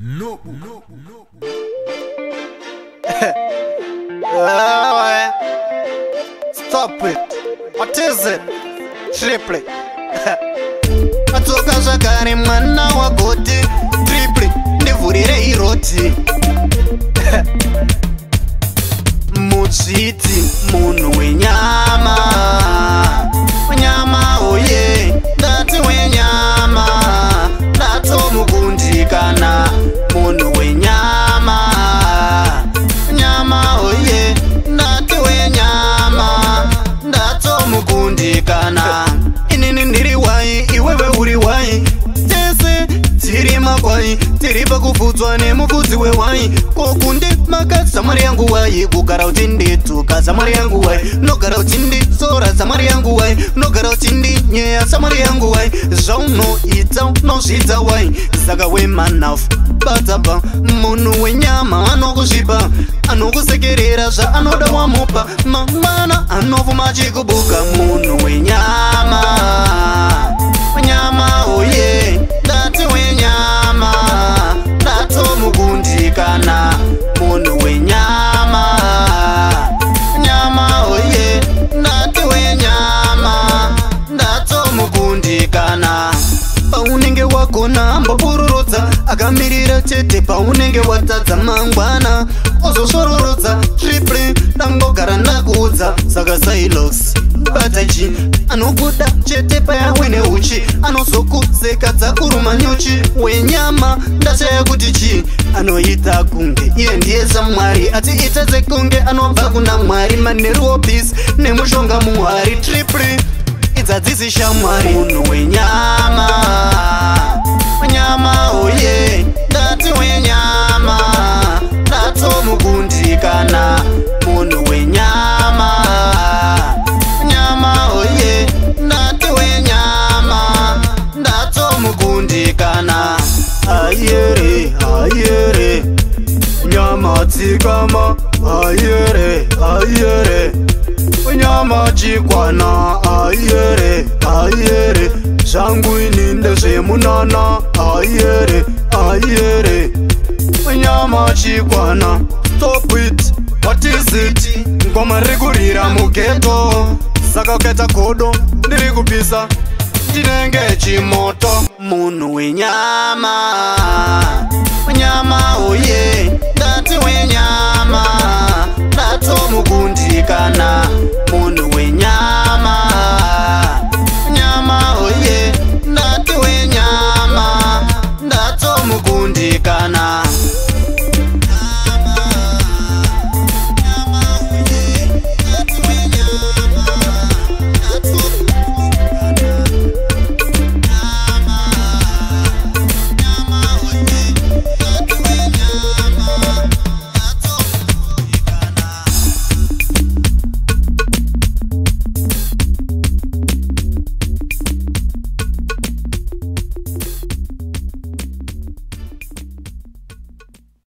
No. Stop it. What is it? Triple. Atoka zvakare mwana wagoti. Triple. Ndivhurire iroti. Mutsviti munhu wenyama. Nyama oye. Ndati wenyama. Ndatomugundikana. Munhu wenyama. Nyama oye. Ndati wenyama. Ndatomugundikana. Inini ndiri wai, iwewe uri wai. Tese tiri makwai, tiri pakufudzwa nemufudzi wewai. Kokunde makati samari yangu wai. Kugara utindi tuka samari yangu wai. Nogara utindi sora samari yangu wai. Nogara utindi nyeya samari yangu wai. Zvaunoita unozvidza wai. Saka wemanafu batapa. Munhu wenyama anokuzvipa. Anokusekerera zvaanoda wamupa. Mangwana anofuma achikubuka. Munhu wenyama. Nyama oye. Ndati wenyama. Ndatomugundikana. Munhu wenyama. Nyama oye. Ndati wenyama. Ndatomugundikana. Paunenge wagona ambopururudza. Akamirira chete paunenge watadza mangwana. Ozosororodza triple. Ndangogara ndakuudza. Saka Silox bataji anokuda chete payawe neuchi. Anozokusekadza kuruma nyuchi. Wenyama ndashaya kuti chi. Anoita kunge iye ndiye samwari. Ati ita sekunge anobva kuna Mwari. Maneruo peace nemushonga muhari. Triple idzadzisi shamwari. Munhu wenyama. Nyama oye. Ndati wenyama. Ndatomugundikana. Munhu wenyama. Nyama oye. Ndati wenyama. Ndatomugundikana. Ayere, ayere. Nyama tsikama. Ayere, ayere. Nyama chikwana. Ayere, ayere. Zvangu ini ndezvemunana. Ayere, ayere. Nyama chikwana. Stop it. What is it? Ngoma rikurira mugeto. Saka ukaita godo ndiri kupisa. Ndinenge chimoto. Munhu wenyama.